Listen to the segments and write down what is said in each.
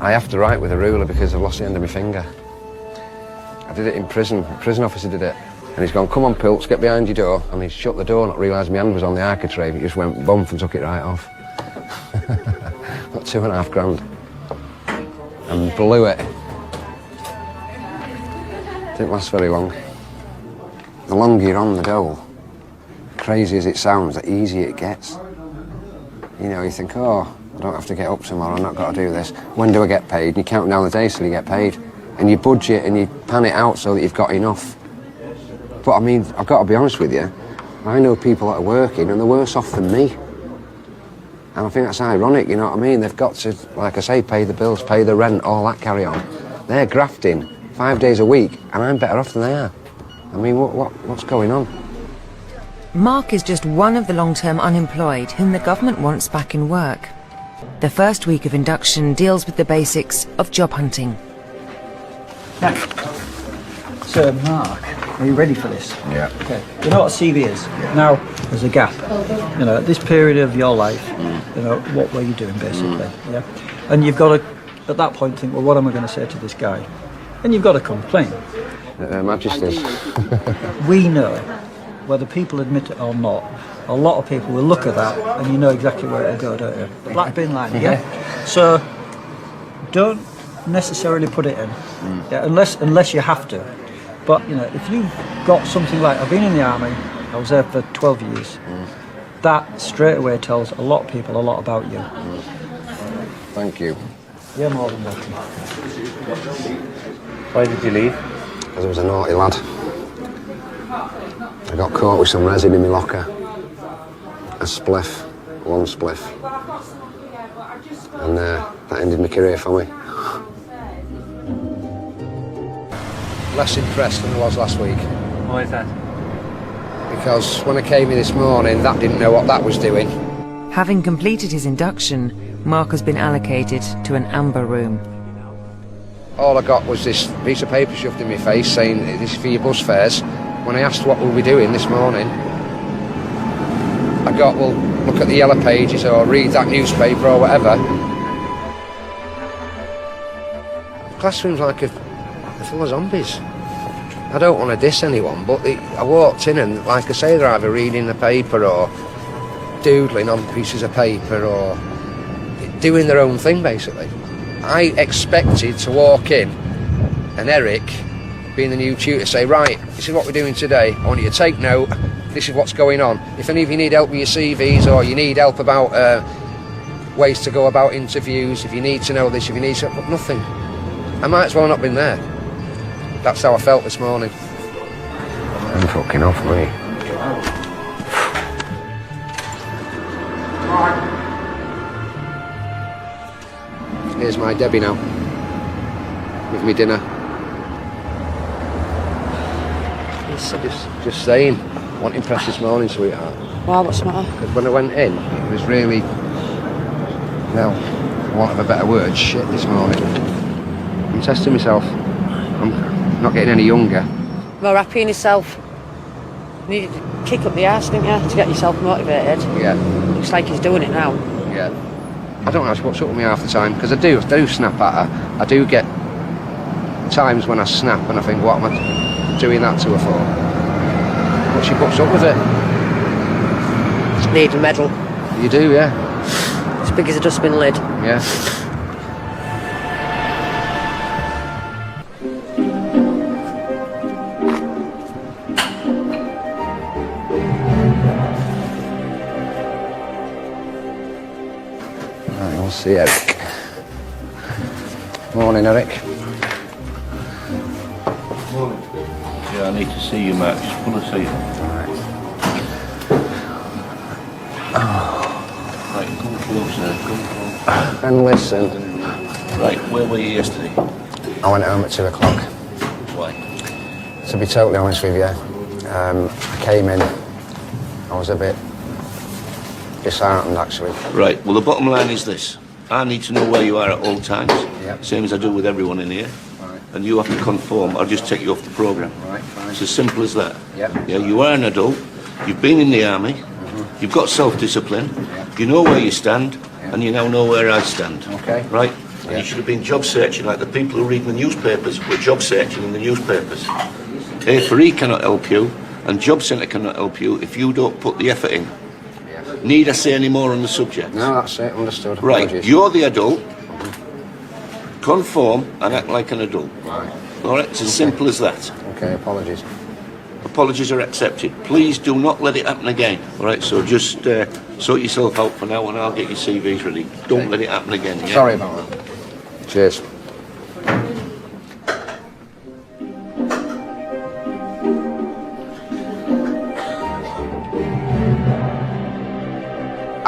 I have to write with a ruler because I've lost the end of my finger. I did it in prison. A prison officer did it. And he's gone, come on, Pilks, get behind your door. And he shut the door, not realised my hand was on the architrave. He just went bump and took it right off. Got £2.5 grand. And blew it. Didn't last very long. The longer you're on the dole, crazy as it sounds, the easier it gets. You know, you think, oh, I don't have to get up tomorrow, I've not got to do this. When do I get paid? And you count down the days till you get paid. And you budget and you pan it out so that you've got enough. But I mean, I've got to be honest with you, I know people that are working and they're worse off than me. And I think that's ironic, you know what I mean? They've got to, like I say, pay the bills, pay the rent, all that carry on. They're grafting 5 days a week and I'm better off than they are. I mean, what's going on? Mark is just one of the long-term unemployed whom the government wants back in work. The first week of induction deals with the basics of job hunting. Now, so Mark, are you ready for this? Yeah. Okay. You know what a CV is? Yeah. Now, there's a gap. You know, at this period of your life, you know, what were you doing basically? Yeah. And you've got to, at that point, think, well, what am I going to say to this guy? And you've got to complain. Majesties. We know, whether people admit it or not, a lot of people will look at that and you know exactly where it'll go, don't you? The black bin line, yeah? So, don't necessarily put it in, yeah, unless you have to. But, you know, if you've got something like, I've been in the army, I was there for 12 years, that straight away tells a lot of people a lot about you. Thank you. You're more than welcome. Why did you leave? Because I was a naughty lad. I got caught with some resin in my locker. A spliff, one spliff. And that ended my career for me. Less impressed than I was last week. Why is that? Because when I came in this morning, that didn't know what that was doing. Having completed his induction, Mark has been allocated to an amber room. All I got was this piece of paper shoved in my face saying, this is for your bus fares. When I asked what we'll be doing this morning, I got, well, look at the yellow pages or read that newspaper or whatever. The classroom's like full of zombies. I don't want to diss anyone, but I walked in and, like I say, they're either reading the paper or doodling on pieces of paper or doing their own thing, basically. I expected to walk in and Eric, being the new tutor, say, right, this is what we're doing today. I want you to take note. This is what's going on. If any of you need help with your CVs or you need help about ways to go about interviews, if you need to know this, if you need to... But nothing. I might as well not been there. That's how I felt this morning. I'm fucking off me. Here's my Debbie now. With me dinner. Just saying. Want to impress this morning, sweetheart. Why, what's the matter? Because when I went in, it was really, well, for want of a better word, shit this morning. I'm testing myself. I'm not getting any younger. More happy in yourself. You needed to kick up the arse, didn't you, to get yourself motivated? Yeah. Looks like he's doing it now. Yeah. I don't know what's up with me half the time, because I do snap at her. I do get times when I snap and I think, what am I doing that to her for? But she puts up with it. Need a medal. You do, yeah. As big as a dustbin lid. Yeah. Right, we'll see Eric. Morning, Eric. Morning. Yeah, I need to see you, Mark. Just pull a seat. Right, come closer. Come closer. And listen. Right, where were you yesterday? I went home at 2 o'clock. Why? To be totally honest with you, I came in, I was a bit disheartened, actually. Right, well, the bottom line is this. I need to know where you are at all times, Yep. same as I do with everyone in here. Right. And you have to conform, I'll just take you off the programme. Right, fine. It's as simple as that. Yep. Yeah, you are an adult, you've been in the army, you've got self-discipline, you know where you stand, and you now know where I stand. Okay. Right? And you should have been job searching like the people who read the newspapers were job searching in the newspapers. A4E cannot help you, and Job Centre cannot help you if you don't put the effort in. Need I say any more on the subject? No, that's it, understood. Right, Apologies. you're the adult. Conform and act like an adult. Right. All right, it's as simple as that. Okay, apologies. Apologies are accepted. Please do not let it happen again. All right, so just sort yourself out for now, and I'll get your CVs ready. Don't let it happen again. Yeah? Sorry about that. Cheers.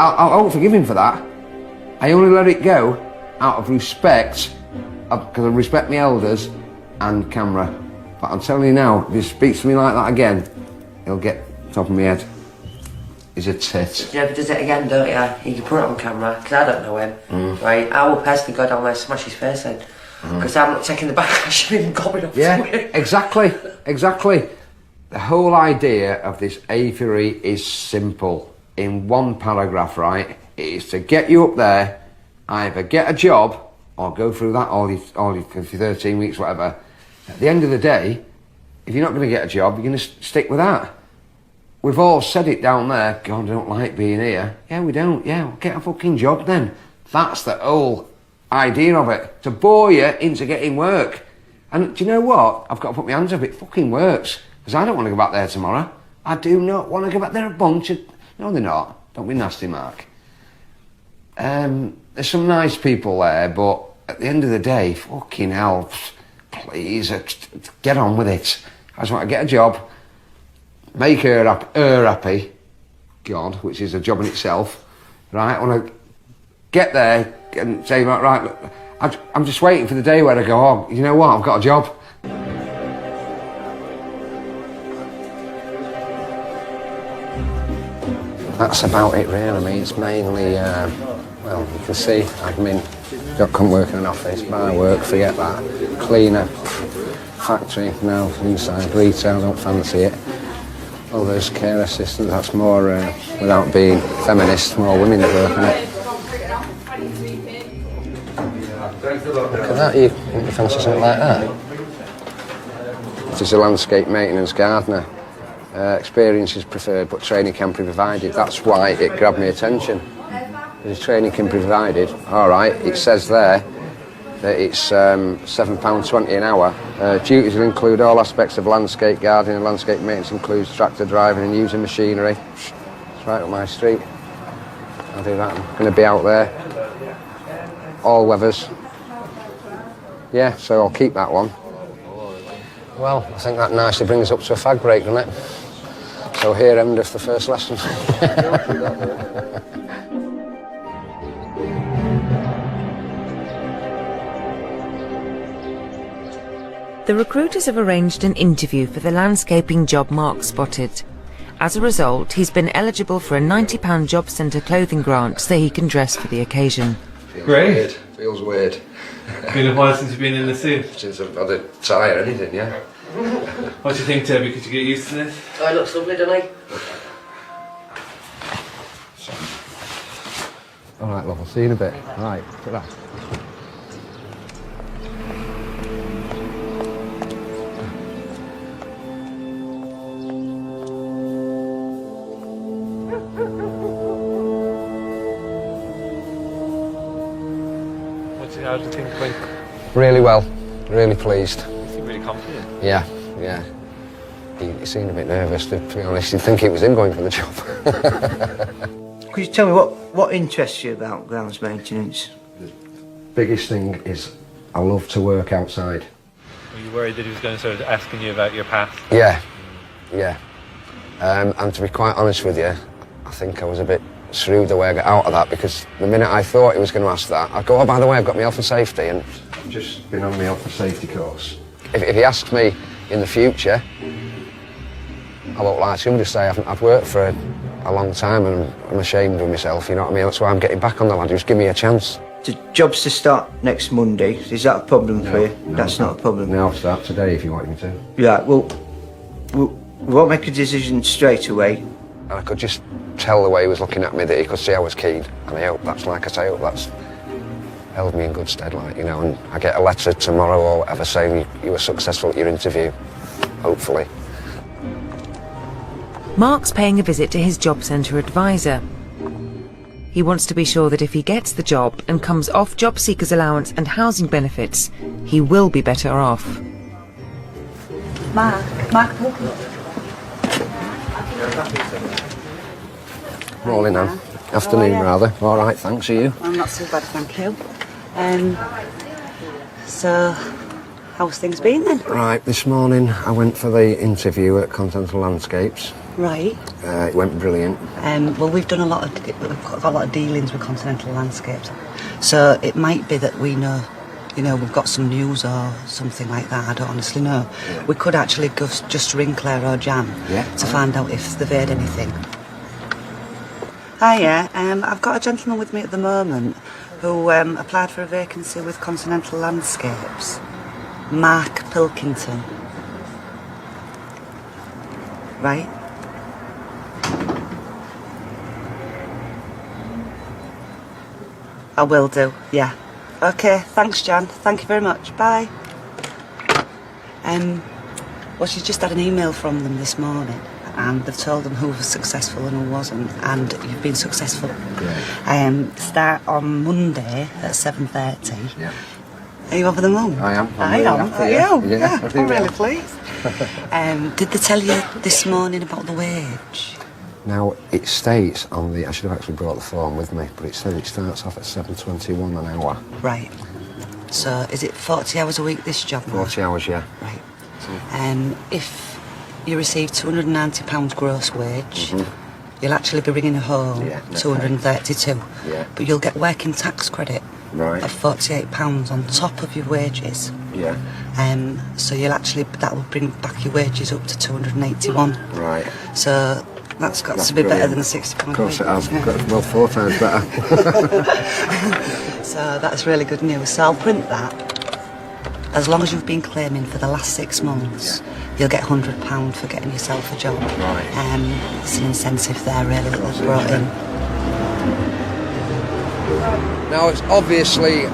I won't forgive him for that. I only let it go out of respect, because I respect my elders and camera. But I'm telling you now, if he speaks to me like that again, he'll get top of my head. He's a tit. Yeah, but does it again, don't you? You can put it on camera, because I don't know him. Right? I will personally go down there and smash his face in. Because I'm not taking the backlash of him gobbing off Yeah, to it. exactly. The whole idea of this aviary is simple. In one paragraph, right? It is to get you up there, either get a job or go through that all your 13 weeks, whatever. At the end of the day, if you're not going to get a job, you're going to stick with that. We've all said it down there, God, I don't like being here. Yeah, we don't. Yeah, well, get a fucking job then. That's the whole idea of it. To bore you into getting work. And do you know what? I've got to put my hands up. It fucking works. Because I don't want to go back there tomorrow. I do not want to go back there a bunch of... No, they're not. Don't be nasty, Mark. There's some nice people there, but at the end of the day, fucking hell, please, get on with it. I just want to get a job, make her happy, God, which is a job in itself, right? I want to get there and say, right, look, I'm just waiting for the day where I go, oh, you know what, I've got a job. That's about it really. I mean, it's mainly, well, you can see admin, don't come work in an office, buy work, forget that. Cleaner, factory, no, inside, retail, don't fancy it. Others, care assistants, that's more, without being feminist, more women that work on it. Look at that, you fancy something like that? It is a landscape maintenance gardener. Experience is preferred, but training can be provided. That's why it grabbed my attention. There's training can be provided. All right, it says there that it's £7.20 an hour. Duties will include all aspects of landscape gardening and landscape maintenance, includes tractor driving and using machinery. It's right up my street. I'll do that. I'm going to be out there. All weathers. Yeah, so I'll keep that one. Well, I think that nicely brings us up to a fag break, doesn't it? So here endeth the first lesson. The recruiters have arranged an interview for the landscaping job Mark spotted. As a result, he's been eligible for a £90 Job Centre clothing grant so he can dress for the occasion. Great. Feels weird. Been a while since you've been in the suit. Since I've had a tie or anything, yeah. What do you think, Toby? Could you get used to this? Oh, it looks lovely, doesn't it? All right, love, I'll see you in a bit. All right, look at that. How do you think it went? Really well, really pleased. You seem really confident. Yeah. He seemed a bit nervous, to be honest. You'd think it was him going for the job. Could you tell me what interests you about grounds maintenance? The biggest thing is I love to work outside. Were you worried that he was going to start asking you about your past? Yeah. And to be quite honest with you, I think I was a bit shrewd the way I got out of that, because the minute I thought he was going to ask that, I'd go, oh, by the way, I've got my health and safety, and I've just been on my health and safety course. If he asks me in the future, I won't lie to him, just say I've worked for a long time and I'm ashamed of myself, you know what I mean? That's why I'm getting back on the ladder, just give me a chance. The job's to start next Monday. Is that a problem for you? No, That's not a problem. No, I'll start today if you want me to. Right, well, we won't make a decision straight away. And I could just tell the way he was looking at me that he could see I was keen, and I hope that's, like I say, I hope that's held me in good stead, like, you know, and I get a letter tomorrow or whatever saying you were successful at your interview, hopefully. Mark's paying a visit to his job centre advisor. He wants to be sure that if he gets the job and comes off job seekers allowance and housing benefits, he will be better off. Mark Pilkington. Morning, Anne. Afternoon, rather. All right, thanks. Are you? I'm not so bad, thank you. So, how's things been then? Right, this morning I went for the interview at Continental Landscapes. Right. It went brilliant. Well, we've got a lot of dealings with Continental Landscapes, so it might be that we know, you know, we've got some news or something like that. I don't honestly know. Yeah. We could actually just ring Claire or Jan to find out if they've heard anything. Hiya, I've got a gentleman with me at the moment who applied for a vacancy with Continental Landscapes. Mark Pilkington. Right? I will do, yeah. Okay, thanks, Jan. Thank you very much. Bye. Well, she's just had an email from them this morning, and they've told them who was successful and who wasn't, and you've been successful. Great. Start on Monday at 7:30. Yeah. Are you over the moon? I am. I am. Are you? Yeah, I do, I'm really yeah. pleased. Did they tell you this morning about the wage? Now, it states on the... I should have actually brought the form with me, but it says it starts off at 7.21 an hour. Right. So, is it 40 hours a week, this job? 40 hours, yeah. Right. If you receive £290 gross wage, you'll actually be bringing home Yeah, 232. Yeah. But you'll get working tax credit Right. of £48 on top of your wages. Yeah. So you'll actually, that will bring back your wages up to 281. Right. So that's got That's to be better brilliant. than a £60 Of course wage. it has. isn't it? Well, 4 times better. So that's really good news. So I'll print that. As long as you've been claiming for the last 6 months, you'll get £100 for getting yourself a job. Right. It's an incentive there, really, that they've brought in. Now, it's obviously...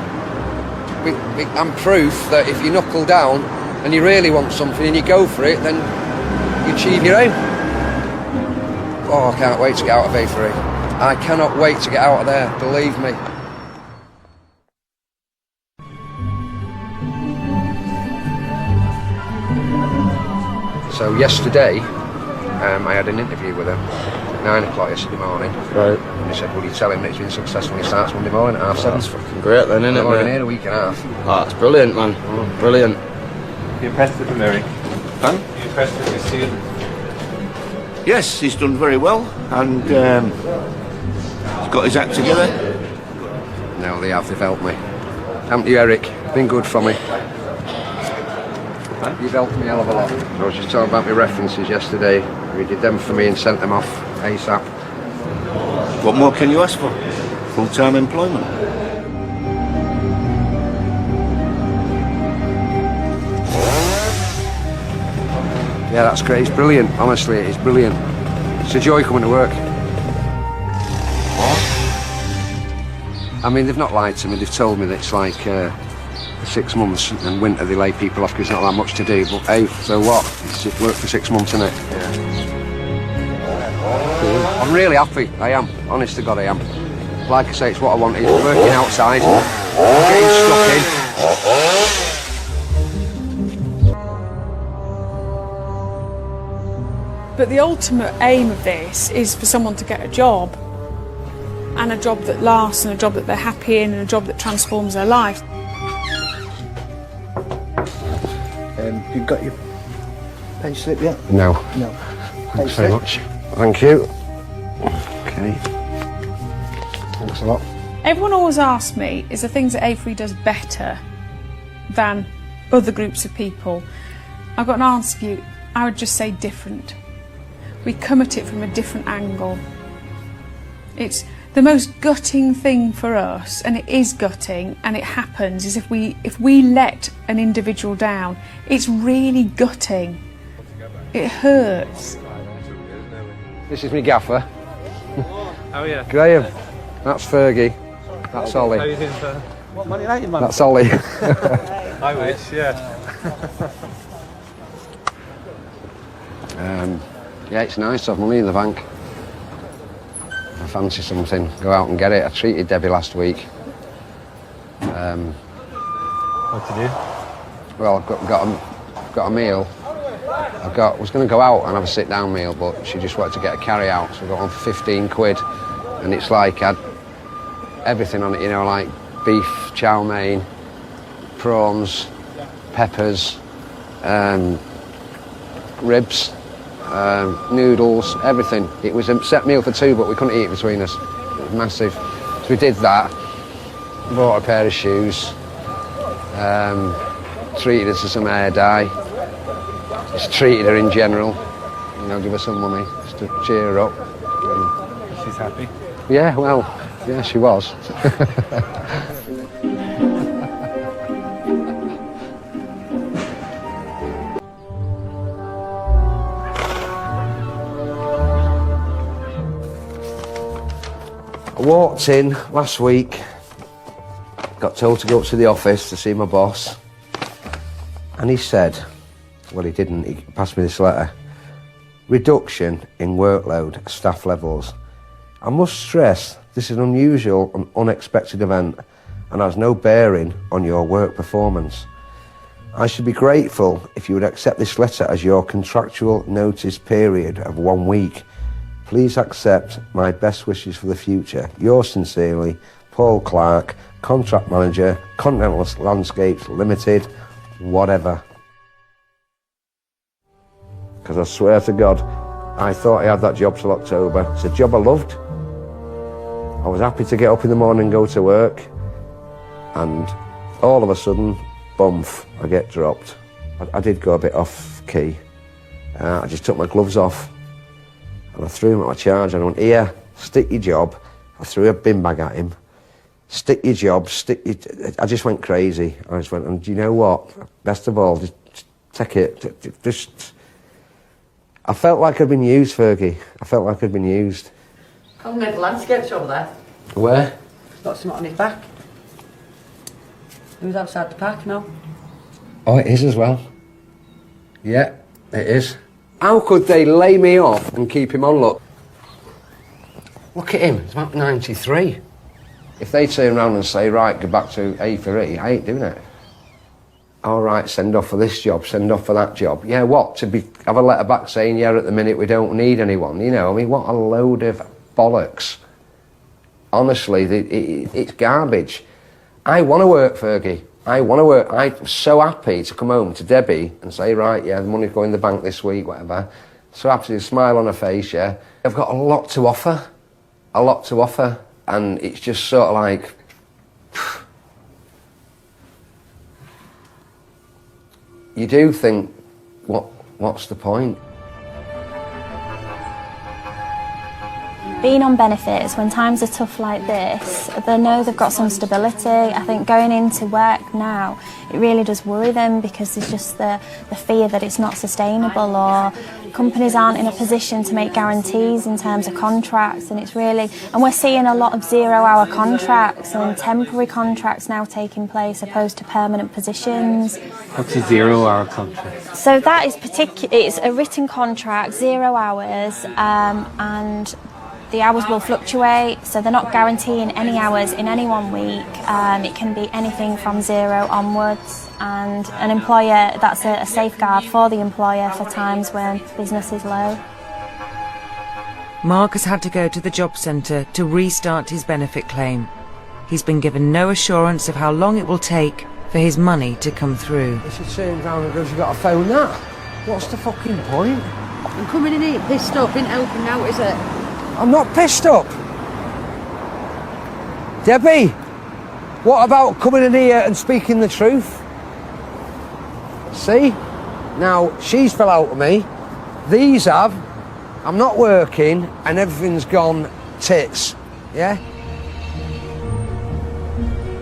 I'm proof that if you knuckle down and you really want something and you go for it, then you achieve your aim. Oh, I can't wait to get out of A3. I cannot wait to get out of there, believe me. So yesterday, I had an interview with him at 9 o'clock yesterday morning. Right. And he said, would you tell him that he's been successful? He starts Monday morning at 7:30. That's fucking great then, isn't it, I've been mate? here a week and a half. Oh, it's brilliant, man. Brilliant. You impressed with him, Eric? Huh? You impressed with your student? Yes, he's done very well, and he's got his act together. No, they have. They've helped me. Haven't you, Eric? Been good for me. You've helped me a hell of a lot. I was just talking about my references yesterday. We did them for me and sent them off ASAP. What more can you ask for? Full-time employment. Yeah, that's great. It's brilliant. Honestly, it's brilliant. It's a joy coming to work. I mean, they've not lied to me. They've told me that it's like 6 months, and winter they lay people off because there's not that much to do. But hey, so what? It's work for 6 months, isn't it? Yeah. I'm really happy. I am. Honest to God, I am. Like I say, it's what I wanted. Working outside, getting stuck in. But the ultimate aim of this is for someone to get a job, and a job that lasts, and a job that they're happy in, and a job that transforms their life. You've got your pay slip yet? No. No. Thanks very much. Thank you. Okay. Thanks a lot. Everyone always asks me, is there things that A3 does better than other groups of people? I've got an answer for you. I would just say different. We come at it from a different angle. It's the most gutting thing for us, and it is gutting, and it happens, is if we let an individual down. It's really gutting. It hurts. This is my gaffer. Oh, yeah. Graham. That's Fergie. That's Ollie. How are you doing, sir? What, Man United man? That's Ollie. I wish, yeah. Yeah, it's nice to have money in the bank. If I fancy something, go out and get it. I treated Debbie last week. What to do? Well, I've got a meal. Was going to go out and have a sit-down meal, but she just wanted to get a carry-out, so I got on for 15 quid. And it's like, had everything on it, you know, like beef, chow mein, prawns, peppers, ribs, noodles, everything. It was a set meal for two, but we couldn't eat it between us. It was massive. So we did that, bought a pair of shoes, treated her to some hair dye, just treated her in general, you know, give her some money just to cheer her up. She's happy? Yeah, well, yeah, she was. I walked in last week, got told to go up to the office to see my boss, and he said, well, he didn't, he passed me this letter, reduction in workload, staff levels. I must stress this is an unusual and unexpected event and has no bearing on your work performance. I should be grateful if you would accept this letter as your contractual notice period of 1 week. Please accept my best wishes for the future. Yours sincerely, Paul Clark, Contract Manager, Continental Landscapes Limited, whatever. Because I swear to God, I thought I had that job till October. It's a job I loved. I was happy to get up in the morning and go to work, and all of a sudden, bump, I get dropped. I did go a bit off key. I just took my gloves off and I threw them at my charger and I went, here, stick your job. I threw a bin bag at him. Stick your job, I just went crazy. I just went, and do you know what? Best of all, just take it. I felt like I'd been used, Fergie. I felt like I'd been used. Come get the landscapes over there. Where? He's got something on his back. He was outside the park now. Oh, it is as well. Yeah, it is. How could they lay me off and keep him on, look? Look at him, he's about 93. If they turn around and say, right, go back to A for E, I ain't doing it. All right, send off for this job, send off for that job. Yeah, what, have a letter back saying, yeah, at the minute we don't need anyone, you know? I mean, what a load of bollocks. Honestly, it's garbage. I want to work, Fergie. I want to work. I'm so happy to come home to Debbie and say, right, yeah, the money's going in the bank this week, whatever. So happy to smile on her face, yeah. I've got a lot to offer. A lot to offer. And it's just sort of like... You do think, what's the point? Being on benefits, when times are tough like this, they know they've got some stability. I think going into work now, it really does worry them because there's just the fear that it's not sustainable, or companies aren't in a position to make guarantees in terms of contracts, and we're seeing a lot of 0-hour contracts and temporary contracts now taking place opposed to permanent positions. What's a 0-hour contract? So that is it's a written contract, 0 hours, and the hours will fluctuate, so they're not guaranteeing any hours in any 1 week. It can be anything from 0 onwards, and an employer, that's a safeguard for the employer for times when business is low. Mark has had to go to the job centre to restart his benefit claim. He's been given no assurance of how long it will take for his money to come through. If she turns around and goes, you've got to phone that. What's the fucking point? I'm coming in here pissed up, ain't helping now, is it? I'm not pissed up. Debbie, what about coming in here and speaking the truth? See? Now, she's fell out with me. These have. I'm not working and everything's gone tits. Yeah?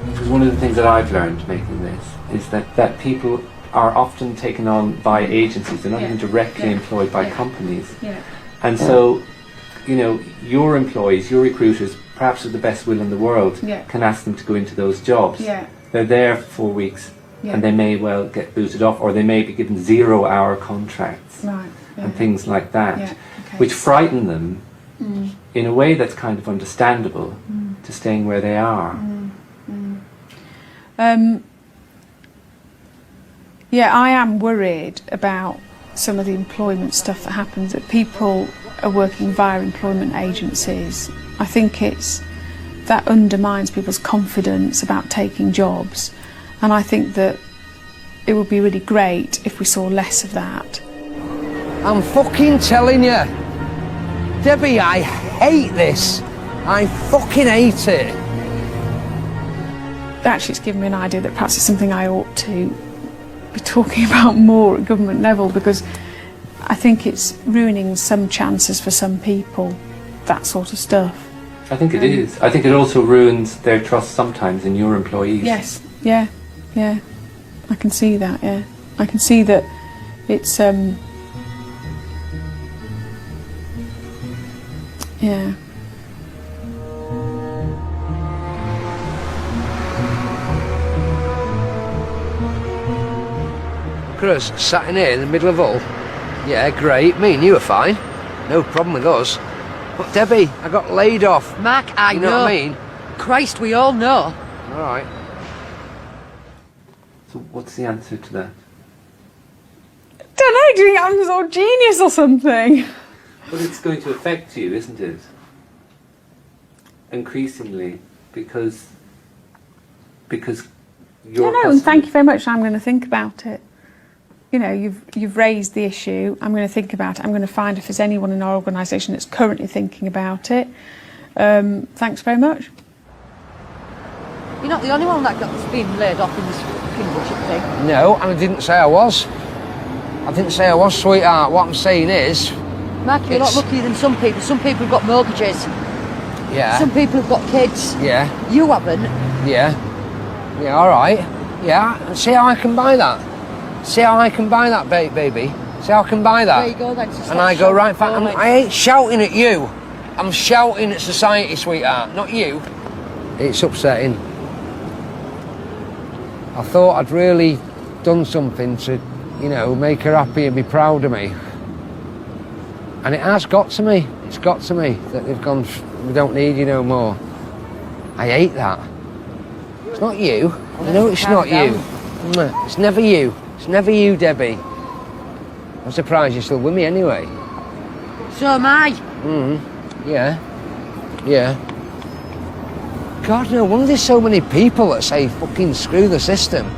Because one of the things that I've learned making this is that people are often taken on by agencies. They're not even directly employed by companies. Yeah. And so you know, your employees, your recruiters, perhaps with the best will in the world, Yeah. can ask them to go into those jobs. Yeah. They're there for 4 weeks, Yeah. and they may well get booted off, or they may be given 0-hour contracts Right. Yeah. and things like that, Yeah, okay. which frighten them Mm. in a way that's kind of understandable to staying where they are. Yeah, I am worried about some of the employment stuff that happens, that people are working via employment agencies. I think that undermines people's confidence about taking jobs, and I think that it would be really great if we saw less of that. I'm fucking telling you. Debbie, I hate this. I fucking hate it. Actually, it's given me an idea that perhaps it's something I ought to be talking about more at government level, because I think it's ruining some chances for some people, that sort of stuff. I think it is. I think it also ruins their trust sometimes in your employees. Yes, yeah. I can see that, yeah. I can see that it's, yeah. Chris, sat in here in the middle of all. Yeah, great. Me and you are fine. No problem with us. But Debbie, I got laid off. Mark, I You know what I mean? Christ, we all know. All right. So what's the answer to that? Don't know, do you think I'm sort of genius or something? Well, it's going to affect you, isn't it? Increasingly, because your No, and thank you very much. I'm going to think about it. You know, you've raised the issue. I'm going to think about it. I'm going to find if there's anyone in our organisation that's currently thinking about it. Thanks very much. You're not the only one that's been laid off in this fucking budget thing. No, and I didn't say I was. I didn't say I was, sweetheart. What I'm saying is... Mark, you're not luckier than some people. Some people have got mortgages. Yeah. Some people have got kids. Yeah. You haven't. Yeah. Yeah, all right. Yeah, see how I can buy that? See how I can buy that, baby? See how I can buy that? There you go then. So And I go, right, shouting. I ain't shouting at you. I'm shouting at society, sweetheart, not you. It's upsetting. I thought I'd really done something to, you know, make her happy and be proud of me. And it has got to me. It's got to me that they've gone, we don't need you no more. I hate that. It's not you. I know it's not you. It's never you. It's never you, Debbie. I'm surprised you're still with me anyway. So am I. Yeah. Yeah. God, no wonder there's so many people that say fucking screw the system.